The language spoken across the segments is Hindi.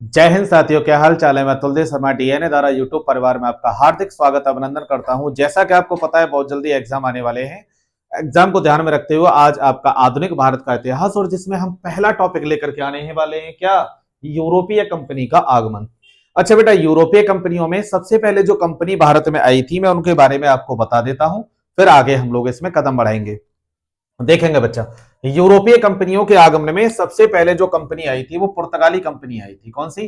जय हिंद साथियों, क्या हाल चाल है। मैं तुलदेव शर्मा डीएनए द्वारा यूट्यूब परिवार में आपका हार्दिक स्वागत अभिनंदन करता हूं। जैसा कि आपको पता है, बहुत जल्दी एग्जाम आने वाले हैं। एग्जाम को ध्यान में रखते हुए आज आपका आधुनिक भारत का इतिहास, और जिसमें हम पहला टॉपिक लेकर के आने वाले हैं क्या, यूरोपीय कंपनी का आगमन। अच्छा बेटा, यूरोपीय कंपनियों में सबसे पहले जो कंपनी भारत में आई थी, मैं उनके बारे में आपको बता देता हूं, फिर आगे हम लोग इसमें कदम बढ़ाएंगे। देखेंगे बच्चा, यूरोपीय कंपनियों के आगमन में सबसे पहले जो कंपनी आई थी वो पुर्तगाली कंपनी आई थी। कौन सी?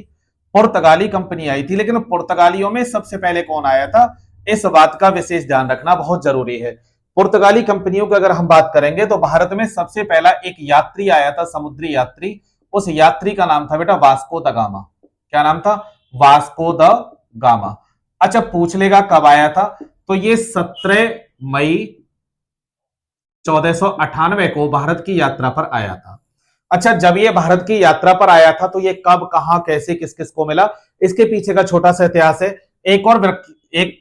पुर्तगाली कंपनी आई थी। लेकिन पुर्तगालियों में सबसे पहले कौन आया था, इस बात का विशेष ध्यान रखना बहुत जरूरी है। पुर्तगाली कंपनियों की अगर हम बात करेंगे तो भारत में सबसे पहला एक यात्री आया था, समुद्री यात्री। उस यात्री का नाम था बेटा वास्को द गामा। क्या नाम था? Vasco the gamma. अच्छा, पूछ लेगा कब आया था, तो ये 17 मई 1498 को भारत की यात्रा पर आया था। अच्छा, जब ये भारत की यात्रा पर आया था तो ये कब, कहां, कैसे, किस किस को मिला, इसके पीछे का छोटा सा इतिहास है। एक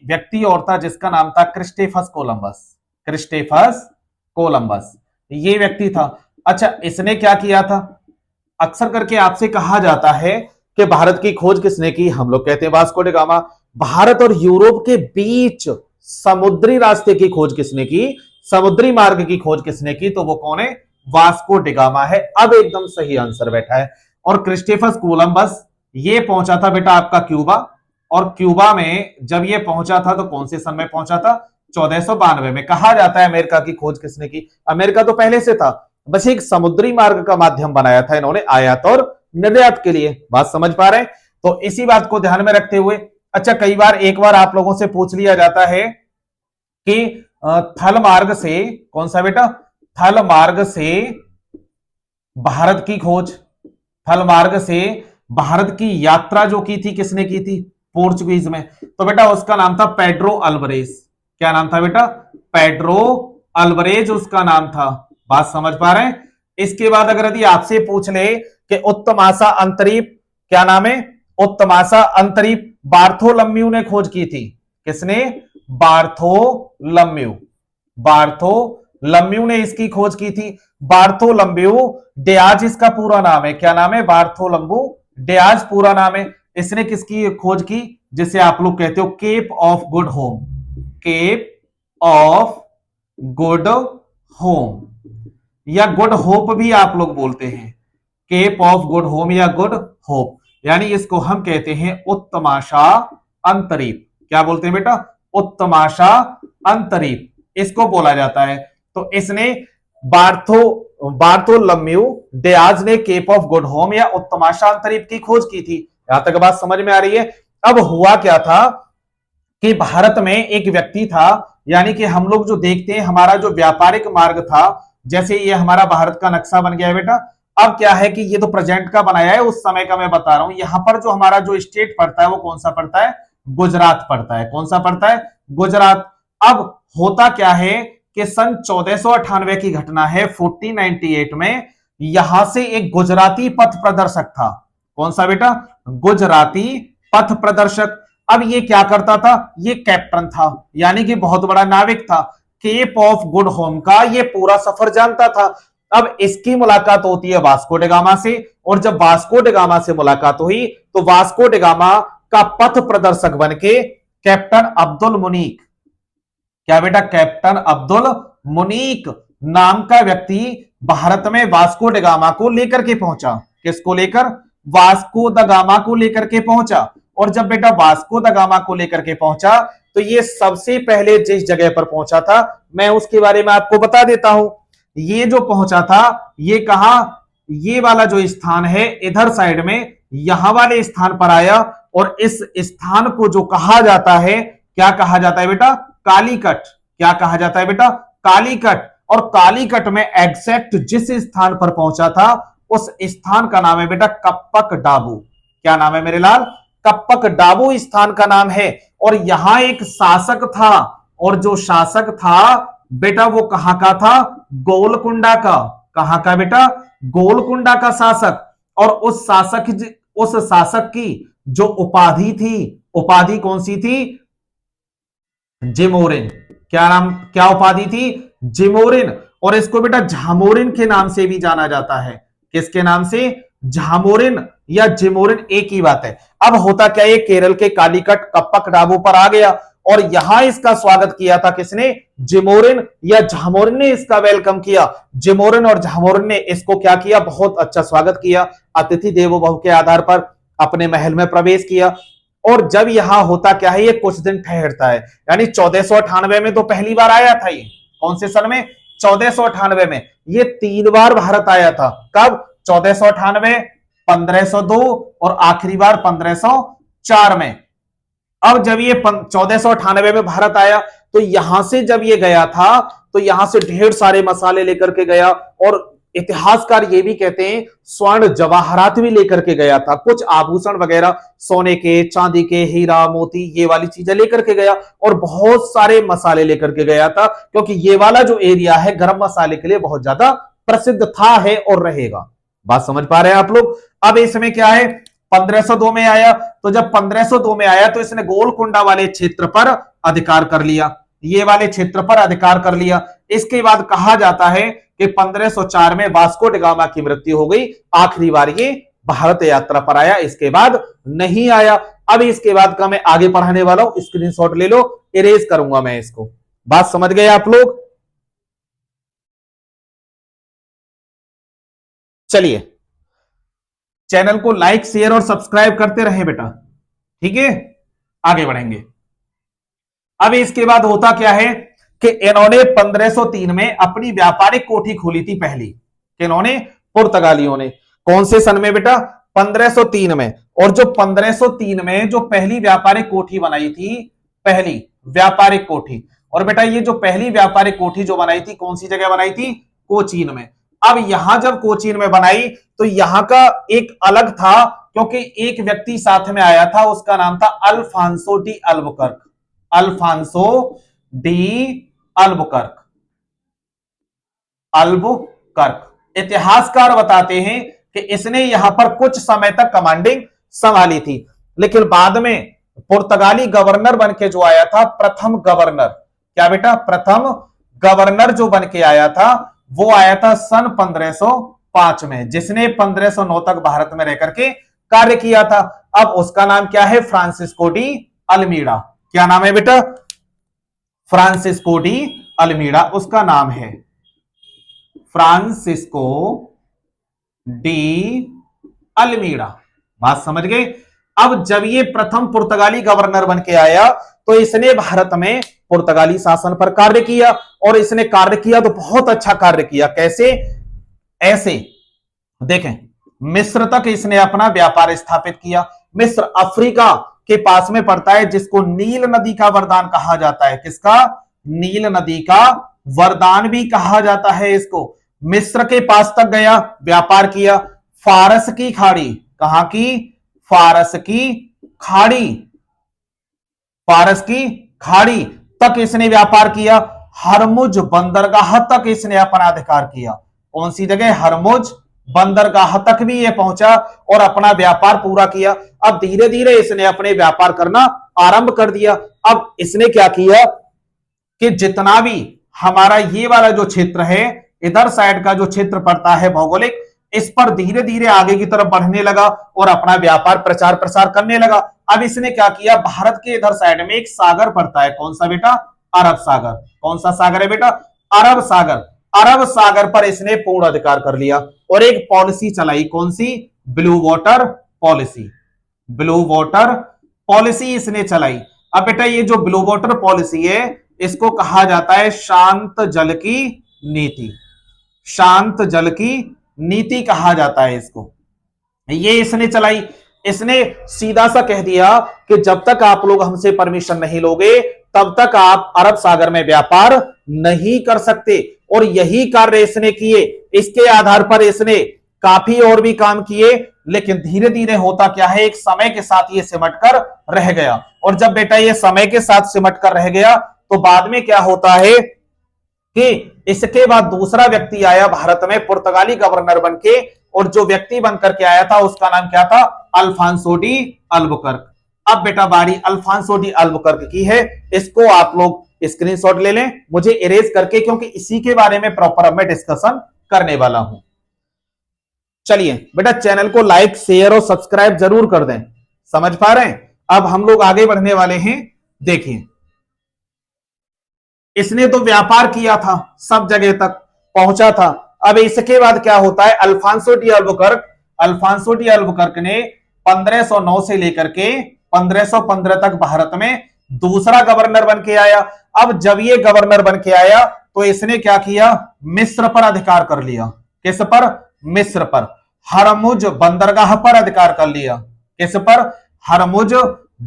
व्यक्ति और था जिसका नाम था क्रिस्टेफस कोलंबस। क्रिस्टेफस कोलंबस ये व्यक्ति था। अच्छा, इसने क्या किया था? अक्सर करके आपसे कहा जाता है कि भारत की खोज किसने की, हम लोग कहते हैं वास्को ड गामा। भारत और यूरोप के बीच समुद्री रास्ते की खोज किसने की, समुद्री मार्ग की खोज किसने की, तो वो कौन है? वास्को डिगामा है। अब एकदम सही आंसर बैठा है। और क्रिस्टेफस कोलंबस ये पहुंचा था बेटा आपका क्यूबा। और क्यूबा में जब ये पहुंचा था तो कौन से सन में पहुंचा था? 1492 में। कहा जाता है अमेरिका की खोज किसने की, अमेरिका तो पहले से था, बस एक समुद्री मार्ग का माध्यम बनाया था इन्होंने आयात और निर्यात के लिए। बात समझ पा रहे हैं? तो इसी बात को ध्यान में रखते हुए, अच्छा कई बार एक बार आप लोगों से पूछ लिया जाता है कि थल मार्ग से, कौन सा बेटा? थल मार्ग से भारत की खोज, थल मार्ग से भारत की यात्रा जो की थी किसने की थी? पोर्चुगीज में। तो बेटा उसका नाम था पेड्रो अल्वरेज। क्या नाम था बेटा? पेड्रो अल्वरेज उसका नाम था। बात समझ पा रहे हैं? इसके बाद अगर यदि आपसे पूछ ले कि उत्तमासा अंतरीप, क्या नाम है? उत्तमासा अंतरीप बार्थोलम्यू ने खोज की थी। किसने? बार्थोलम्यू। बार्थोलम्यू ने इसकी खोज की थी। बार्थोलम्यू डियाज इसका पूरा नाम है। क्या नाम है? बार्थोलम्यू डियाज पूरा नाम है। इसने किसकी खोज की, जिसे आप लोग कहते हो Cape of Good Home. Cape of Good Home या गुड होप भी आप लोग बोलते हैं। केप ऑफ गुड होम या गुड होप, यानी इसको हम कहते हैं उत्तमाशा अंतरीप। क्या बोलते हैं बेटा? उत्तमाशा अंतरीप इसको बोला जाता है। तो इसने बार्थोलम्यू डियाज ने केप ऑफ गुड होम या उत्तमाशा अंतरीप की खोज की थी। यहां तक बात समझ में आ रही है? अब हुआ क्या था कि भारत में एक व्यक्ति था, यानी कि हम लोग जो देखते हैं हमारा जो व्यापारिक मार्ग था, जैसे ये हमारा भारत का नक्शा बन गया है बेटा। अब क्या है कि ये तो प्रेजेंट का बनाया है, उस समय का मैं बता रहा हूं। यहां पर जो हमारा जो स्टेट पड़ता है वो कौन सा पड़ता है? गुजरात पड़ता है। कौन सा पड़ता है? गुजरात। अब होता क्या है कि सन 1498 की घटना है, 1498 में यहां से एक गुजराती पथ प्रदर्शक था। कौन सा बेटा? गुजराती पथ प्रदर्शक। अब ये क्या करता था? ये कैप्टन था, यानी कि बहुत बड़ा नाविक था। केप ऑफ गुड होम का ये पूरा सफर जानता था। अब इसकी मुलाकात होती है वास्को डिगामा से, और जब वास्को डिगामा से मुलाकात हुई तो वास्को डिगामा का पथ प्रदर्शक बनके कैप्टन अब्दुल मुनीक, क्या बेटा? कैप्टन अब्दुल मुनीक नाम का व्यक्ति भारत में वास्को डिगामा को लेकर के पहुंचा। किसको लेकर? वास्को द गामा को लेकर के पहुंचा। और जब बेटा वास्को द गामा को लेकर के पहुंचा तो ये सबसे पहले जिस जगह पर पहुंचा था मैं उसके बारे में आपको बता देता हूं। ये जो पहुंचा था ये कहा, ये वाला जो स्थान है इधर साइड में, यहां वाले स्थान पर आया। और इस स्थान को जो कहा जाता है, क्या कहा जाता है बेटा? कालीकट। क्या कहा जाता है बेटा? कालीकट। और कालीकट में एग्जैक्ट जिस स्थान पर पहुंचा था उस स्थान का नाम है बेटा कप्पक डाबू। क्या नाम है मेरे लाल? कप्पक डाबू स्थान का नाम है। और यहां एक शासक था, और जो शासक था बेटा वो कहां का था? गोलकुंडा का। कहां का बेटा? गोलकुंडा का शासक। और उस शासक की जो उपाधि थी, उपाधि कौन सी थी? जिमोरिन। क्या नाम, क्या उपाधि थी? जिमोरिन। और इसको बेटा झामोरिन के नाम से भी जाना जाता है। किसके नाम से? झामोरिन या जिमोरिन एक ही बात है। अब होता क्या, ये केरल के कालीकट कप्पक टापू पर आ गया और यहां इसका स्वागत किया था किसने, जिमोरिन या झामोरिन ने इसका वेलकम किया। जिमोरिन और झामोरिन ने इसको क्या किया, बहुत अच्छा स्वागत किया। अतिथि देवो भव के आधार पर अपने महल में प्रवेश किया। और जब यहां होता क्या है, ये कुछ दिन ठहरता है, यानी 1498 में तो पहली बार आया था ये, कौन से सन में, 1498 में। ये 3 बार भारत आया था, कब, 1498, 1502 और आखिरी बार 1504 में। अब जब ये 1498 में भारत आया तो यहां से जब ये गया था तो यहां से ढेर सारे मसाले लेकर के गया, और इतिहासकार ये भी कहते हैं स्वर्ण जवाहरात भी लेकर के गया था, कुछ आभूषण वगैरह सोने के, चांदी के, हीरा मोती ये वाली चीजें लेकर के गया, और बहुत सारे मसाले लेकर के गया था, क्योंकि ये वाला जो एरिया है गरम मसाले के लिए बहुत ज्यादा प्रसिद्ध था, है और रहेगा। बात समझ पा रहे हैं आप लोग। अब इसमें क्या है, 1502 में आया, तो जब 1502 में आया तो इसने गोलकुंडा वाले क्षेत्र पर अधिकार कर लिया, ये वाले क्षेत्र पर अधिकार कर लिया। इसके बाद कहा जाता है कि 1504 में वास्को डी गामा की मृत्यु हो गई, आखिरी बार ये भारत यात्रा पर आया, इसके बाद नहीं आया। अब इसके बाद का मैं आगे पढ़ाने वाला हूं, स्क्रीनशॉट ले लो, इरेज करूंगा मैं इसको। बात समझ गए आप लोग। चलिए, चैनल को लाइक शेयर और सब्सक्राइब करते रहे बेटा, ठीक है, आगे बढ़ेंगे। अब इसके बाद होता क्या है कि इन्होंने 1503 में अपनी व्यापारिक कोठी खोली थी पहली, कि इन्होंने, पुर्तगालियों ने, कौन से सन में बेटा, 1503 में। और जो 1503 में जो पहली व्यापारिक कोठी बनाई थी, पहली व्यापारिक कोठी, और बेटा ये जो पहली व्यापारिक कोठी जो बनाई थी कौन सी जगह बनाई थी, कोचीन में। अब यहां जब कोचीन में बनाई तो यहां का एक अलग था, क्योंकि एक व्यक्ति साथ में आया था, उसका नाम था Alfonso de Albuquerque, Alfonso de Albuquerque, Albuquerque. इतिहासकार बताते हैं कि इसने यहां पर कुछ समय तक कमांडिंग संभाली थी, लेकिन बाद में पुर्तगाली गवर्नर बन के जो आया था, प्रथम गवर्नर, क्या बेटा, प्रथम गवर्नर जो बन के आया था वो आया था सन 1505 में, जिसने 1509 तक भारत में रह करके कार्य किया था। अब उसका नाम क्या है, फ्रांसिस्को डी अल्मीडा। क्या नाम है बेटा, फ्रांसिस्को डी अल्मीडा उसका नाम है, फ्रांसिस्को डी अल्मीडा। बात समझ गए। अब जब ये प्रथम पुर्तगाली गवर्नर बन के आया तो इसने भारत में पुर्तगाली शासन पर कार्य किया, और इसने कार्य किया तो बहुत अच्छा कार्य किया। कैसे, ऐसे देखें, मिस्र तक इसने अपना व्यापार स्थापित किया। मिस्र अफ्रीका के पास में पड़ता है, जिसको नील नदी का वरदान कहा जाता है। किसका, नील नदी का वरदान भी कहा जाता है इसको। मिस्र के पास तक गया, व्यापार किया। फारस की खाड़ी, कहां की, फारस की खाड़ी, फारस की खाड़ी तक इसने व्यापार किया। हरमुज बंदरगाह तक इसने अपना अधिकार किया। कौन सी जगह, हरमुज बंदरगाह तक भी ये पहुंचा और अपना व्यापार पूरा किया। अब धीरे धीरे इसने अपने व्यापार करना आरंभ कर दिया। अब इसने क्या किया कि जितना भी हमारा ये वाला जो क्षेत्र है, इधर साइड का जो क्षेत्र पड़ता है भौगोलिक, इस पर धीरे धीरे आगे की तरफ बढ़ने लगा और अपना व्यापार प्रचार प्रसार करने लगा। अब इसने क्या किया, भारत के इधर साइड में एक सागर पड़ता है, कौन सा बेटा, अरब सागर। कौन सा सागर है बेटा, अरब सागर। अरब सागर पर इसने पूर्ण अधिकार कर लिया और एक पॉलिसी चलाई, कौन सी, blue water policy, blue water policy इसने चलाई। अब बेटा ये जो ब्लू वाटर पॉलिसी है इसको कहा जाता है शांत जल की नीति, शांत जल की नीति कहा जाता है इसको। ये इसने चलाई। इसने सीधा सा कह दिया कि जब तक आप लोग हमसे परमिशन नहीं लोगे तब तक आप अरब सागर में व्यापार नहीं कर सकते, और यही कार्य इसने किए। इसके आधार पर इसने काफी और भी काम किए, लेकिन धीरे धीरे होता क्या है, एक समय के साथ ये सिमट कर रह गया। और जब बेटा ये समय के साथ सिमट कर रह गया तो बाद में क्या होता है कि इसके बाद दूसरा व्यक्ति आया भारत में पुर्तगाली गवर्नर बनके, और जो व्यक्ति बनकर के आया था उसका नाम क्या था, अल्फांसो डी अल्बुकर्क। अब बेटा बारी अल्फांसो डी अल्बुकर्क की है। इसको आप लोग स्क्रीनशॉट ले लें मुझे इरेज करके, क्योंकि इसी के बारे में प्रॉपर मैं डिस्कशन करने वाला हूं। चलिए बेटा, चैनल को लाइक शेयर और सब्सक्राइब जरूर कर दें। समझ पा रहे हैं? अब हम लोग आगे बढ़ने वाले हैं। देखिए, इसने तो व्यापार किया था, सब जगह तक पहुंचा था। अब इसके बाद क्या होता है, अल्फांसो डी अल्बुकर्क ने 1509 से लेकर के 1515 तक भारत में दूसरा गवर्नर बन के आया। अब जब ये गवर्नर बन के आया तो इसने क्या किया, मिस्र पर अधिकार कर लिया। किस पर? मिस्र पर। हरमुज बंदरगाह पर अधिकार कर लिया। किस पर? हरमुज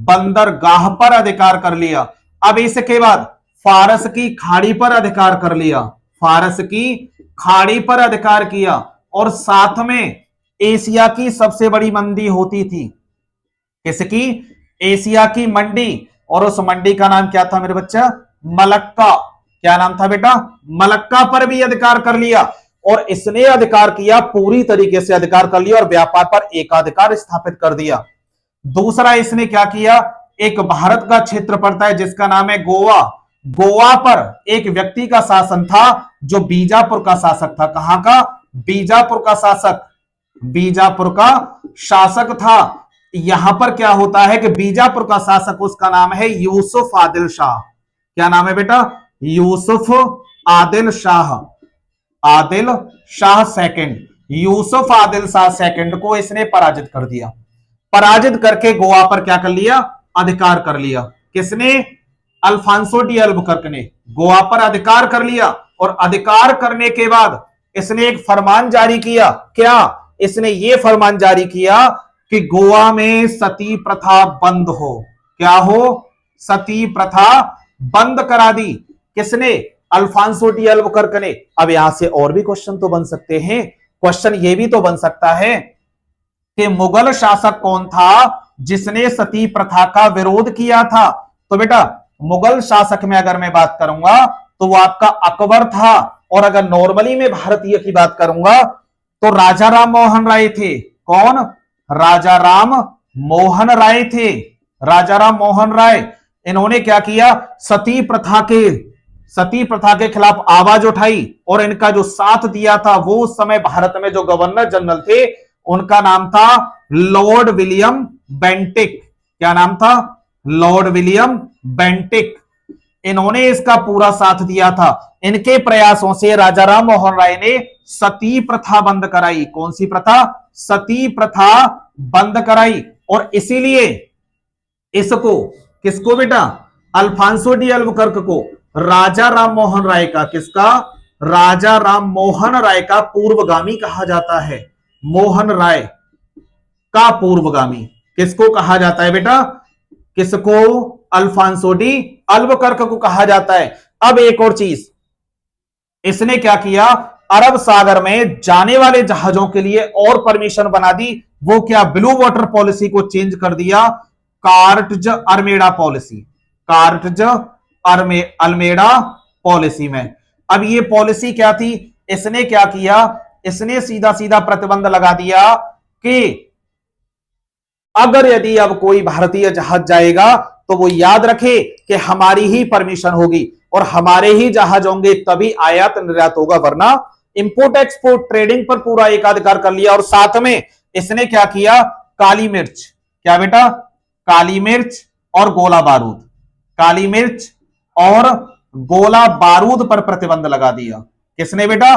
बंदरगाह पर अधिकार कर लिया। अब इसके बाद फारस की खाड़ी पर अधिकार कर लिया। फारस की खाड़ी पर अधिकार किया। और साथ में एशिया की सबसे बड़ी मंडी होती थी। किसकी? एशिया की मंडी। और उस मंडी का नाम क्या था मेरे बच्चा? मलक्का। क्या नाम था बेटा? मलक्का पर भी अधिकार कर लिया। और इसने अधिकार किया, पूरी तरीके से अधिकार कर लिया और व्यापार पर एकाधिकार स्थापित कर दिया। दूसरा इसने क्या किया, एक भारत का क्षेत्र पड़ता है जिसका नाम है गोवा। गोवा पर एक व्यक्ति का शासन था जो बीजापुर का शासक था। कहां का? बीजापुर का शासक। बीजापुर का शासक था। यहां पर क्या होता है कि बीजापुर का शासक, उसका नाम है यूसुफ आदिल शाह। क्या नाम है बेटा? यूसुफ आदिल शाह। आदिल शाह सेकंड। यूसुफ आदिल शाह सेकंड को इसने पराजित कर दिया। पराजित करके गोवा पर क्या कर लिया? अधिकार कर लिया। किसने? अल्फांसो डी अल्बुकर्क ने गोवा पर अधिकार कर लिया। और अधिकार करने के बाद इसने एक फरमान जारी किया। क्या? इसने ये फरमान जारी किया कि गोवा में सती प्रथा बंद हो। क्या हो? सती प्रथा बंद करा दी। किसने? अल्फांसो डी अल्बुकर्क ने। अब यहां से और भी क्वेश्चन तो बन सकते हैं। क्वेश्चन ये भी तो बन सकता है कि मुगल शासक कौन था जिसने सती प्रथा का विरोध किया था? तो बेटा, मुगल शासक में अगर मैं बात करूंगा तो वो आपका अकबर था। और अगर नॉर्मली में भारतीय की बात करूंगा तो राजा राम मोहन राय थे। कौन? राजा राम मोहन राय थे। राजा राम मोहन राय। इन्होंने क्या किया, सती प्रथा के खिलाफ आवाज उठाई। और इनका जो साथ दिया था वो उस समय भारत में जो गवर्नर जनरल थे उनका नाम था लॉर्ड विलियम बेंटिक। क्या नाम था? Lord William Bentinck. इन्होंने इसका पूरा साथ दिया था। इनके प्रयासों से राजा राम मोहन राय ने सती प्रथा बंद कराई। कौन सी प्रथा? सती प्रथा बंद कराई। और इसीलिए इसको, किसको बेटा? अल्फांसो डी अल्बुकर्क को राजा राम मोहन राय का, किसका? राजा राम मोहन राय का पूर्वगामी कहा जाता है। मोहन राय का पूर्वगामी किसको कहा जाता है बेटा? किसको? अल्फांसो डी अल्बुकर्क को कहा जाता है। अब एक और चीज इसने क्या किया, अरब सागर में जाने वाले जहाजों के लिए और परमिशन बना दी। वो क्या? ब्लू वाटर पॉलिसी को चेंज कर दिया कार्टज अल्मेडा पॉलिसी। कार्टज अल्मेडा पॉलिसी में। अब ये पॉलिसी क्या थी? इसने क्या किया, इसने सीधा सीधा प्रतिबंध लगा दिया कि अगर यदि अब कोई भारतीय जहाज जाएगा तो वो याद रखे कि हमारी ही परमिशन होगी और हमारे ही जहाज होंगे तभी आयात निर्यात होगा, वरना इंपोर्ट एक्सपोर्ट ट्रेडिंग पर पूरा एकाधिकार कर लिया। और साथ में इसने क्या किया, काली मिर्च, क्या बेटा? काली मिर्च और गोला बारूद, काली मिर्च और गोला बारूद पर प्रतिबंध लगा दिया। किसने बेटा?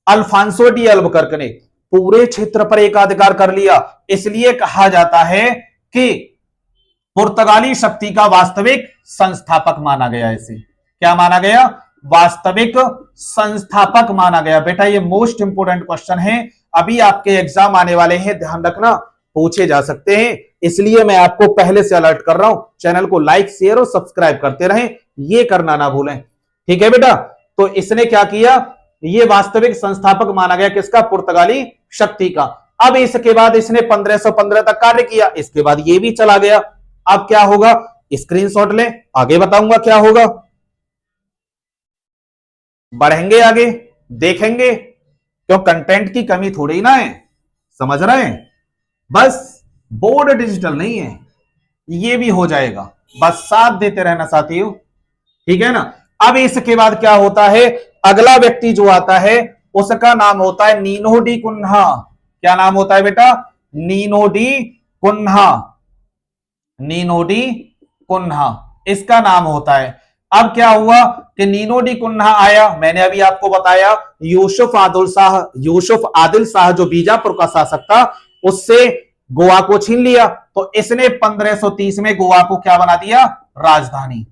अल्फांसो डी अल्बुकर्क ने। पूरे क्षेत्र पर एकाधिकार कर लिया। इसलिए कहा जाता है कि पुर्तगाली शक्ति का वास्तविक संस्थापक माना गया। इसे क्या माना गया? वास्तविक संस्थापक माना गया। बेटा ये मोस्ट इंपोर्टेंट क्वेश्चन है, अभी आपके एग्जाम आने वाले हैं, ध्यान रखना, पूछे जा सकते हैं। इसलिए मैं आपको पहले से अलर्ट कर रहा हूं, चैनल को लाइक शेयर और सब्सक्राइब करते रहें, ये करना ना भूलें। ठीक है बेटा? तो इसने क्या किया, ये वास्तविक संस्थापक माना गया किसका? पुर्तगाली शक्ति का। अब इसके बाद इसने 1515 तक कार्य किया, इसके बाद ये भी चला गया। अब क्या होगा, स्क्रीनशॉट लें, आगे बताऊंगा क्या होगा। बढ़ेंगे आगे, देखेंगे, क्यों कंटेंट की कमी थोड़ी ना है, समझ रहे हैं? बस बोर्ड डिजिटल नहीं है, ये भी हो जाएगा, बस साथ देते रहना साथियों, ठीक है ना। अब इसके बाद क्या होता है, अगला व्यक्ति जो आता है उसका नाम होता है नीनो डी कुन्हा। क्या नाम होता है बेटा? Nino de Cunha, Nino de Cunha इसका नाम होता है। अब क्या हुआ कि नीनो डी कुन्हा आया, मैंने अभी आपको बताया यूसुफ आदिल शाह जो बीजापुर का शासक था उससे गोवा को छीन लिया, तो इसने 1530 में गोवा को क्या बना दिया? राजधानी।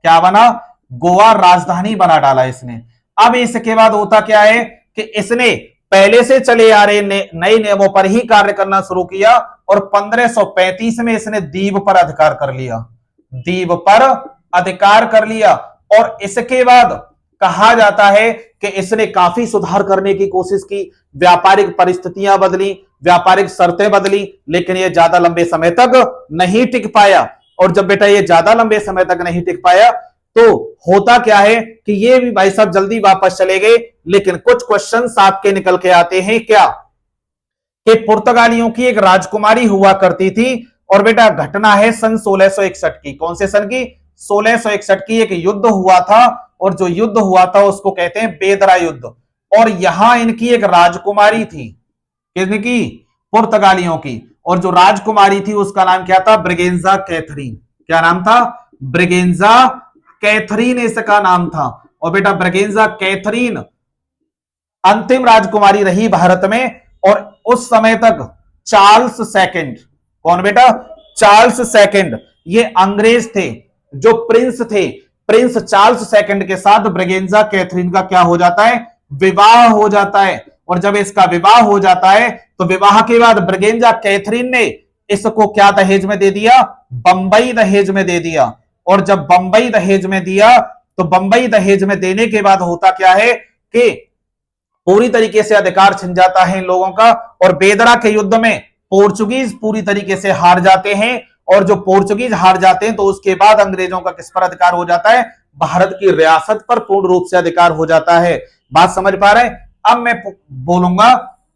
क्या बना? गोवा राजधानी बना डाला इसने। अब इसके बाद होता क्या है कि इसने पहले से चले आ रहे नए नियमों पर ही कार्य करना शुरू किया और 1535 में इसने द्वीप पर अधिकार कर लिया, द्वीप पर अधिकार कर लिया। और इसके बाद कहा जाता है कि इसने काफी सुधार करने की कोशिश की, व्यापारिक परिस्थितियां बदली, व्यापारिक शर्तें बदली, लेकिन यह ज्यादा लंबे समय तक नहीं टिक पाया। और जब बेटा ये ज्यादा लंबे समय तक नहीं टिक पाया तो होता क्या है कि ये भी भाई साहब जल्दी वापस चले गए। लेकिन कुछ क्वेश्चंस आपके निकल के आते हैं क्या कि पुर्तगालियों की एक राजकुमारी हुआ करती थी और बेटा घटना है सन 1661 की। कौन से सन की? 1661 की। एक युद्ध हुआ था और जो युद्ध हुआ था उसको कहते हैं बेदरा युद्ध। और यहां इनकी एक राजकुमारी थी, किसकी? पुर्तगालियों की। और जो राजकुमारी थी उसका नाम क्या था? ब्रिगेंजा कैथरीन। क्या नाम था? ब्रिगेंजा कैथरीन इसका नाम था। और बेटा ब्रिगेंजा कैथरीन अंतिम राजकुमारी रही भारत में। और उस समय तक चार्ल्स सेकंड, कौन बेटा? चार्ल्स सेकंड, ये अंग्रेज थे जो प्रिंस थे। प्रिंस चार्ल्स सेकंड के साथ ब्रिगेंजा कैथरीन का क्या हो जाता है? विवाह हो जाता है। और जब इसका विवाह हो जाता है तो विवाह के बाद ब्रिगेंजा कैथरीन ने इसको क्या दहेज में दे दिया? बंबई दहेज में दे दिया। और जब बंबई दहेज में दिया तो बंबई दहेज में देने के बाद होता क्या है कि पूरी तरीके से अधिकार छिन जाता है इन लोगों का। और बेदरा के युद्ध में पोर्चुगीज पूरी तरीके से हार जाते हैं। और जो पोर्चुगीज हार जाते हैं तो उसके बाद अंग्रेजों का किस पर अधिकार हो जाता है? भारत की रियासत पर पूर्ण रूप से अधिकार हो जाता है। बात समझ पा रहे हैं? अब मैं बोलूंगा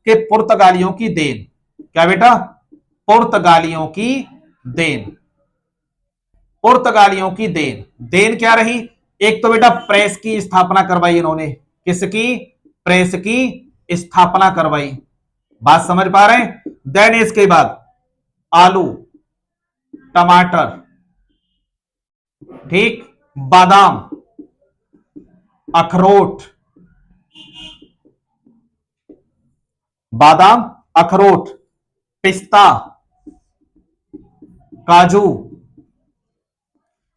कि पुर्तगालियों की देन। क्या बेटा? पुर्तगालियों की देन। पुर्तगालियों की देन, देन क्या रही? एक तो बेटा प्रेस की स्थापना करवाई इन्होंने। किसकी? प्रेस की स्थापना करवाई। बात समझ पा रहे हैं? देन इसके बाद आलू, टमाटर, ठीक, बादाम, अखरोट, बादाम, अखरोट, पिस्ता, काजू,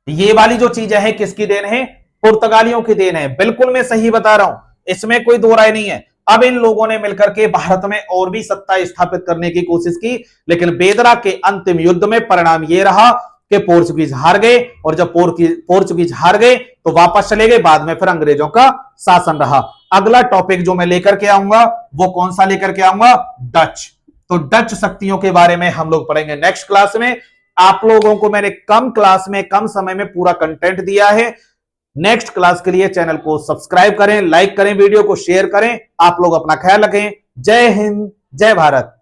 ये वाली जो चीजें हैं किसकी देन है? पुर्तगालियों की देन है। बिल्कुल मैं सही बता रहा हूं, इसमें कोई दो राय नहीं है। अब इन लोगों ने मिलकर के भारत में और भी सत्ता स्थापित करने की कोशिश की, लेकिन बेदरा के अंतिम युद्ध में परिणाम यह रहा कि पोर्चुगीज हार गए। और जब पोर्चुगीज हार गए तो वापस चले गए, बाद में फिर अंग्रेजों का शासन रहा। अगला टॉपिक जो मैं लेकर के आऊंगा वो कौन सा लेकर के आऊंगा? डच। तो डच शक्तियों के बारे में हम लोग पढ़ेंगे नेक्स्ट क्लास में। आप लोगों को मैंने कम क्लास में कम समय में पूरा कंटेंट दिया है। नेक्स्ट क्लास के लिए चैनल को सब्सक्राइब करें, लाइक करें, वीडियो को शेयर करें। आप लोग अपना ख्याल रखें। जय हिंद, जय भारत।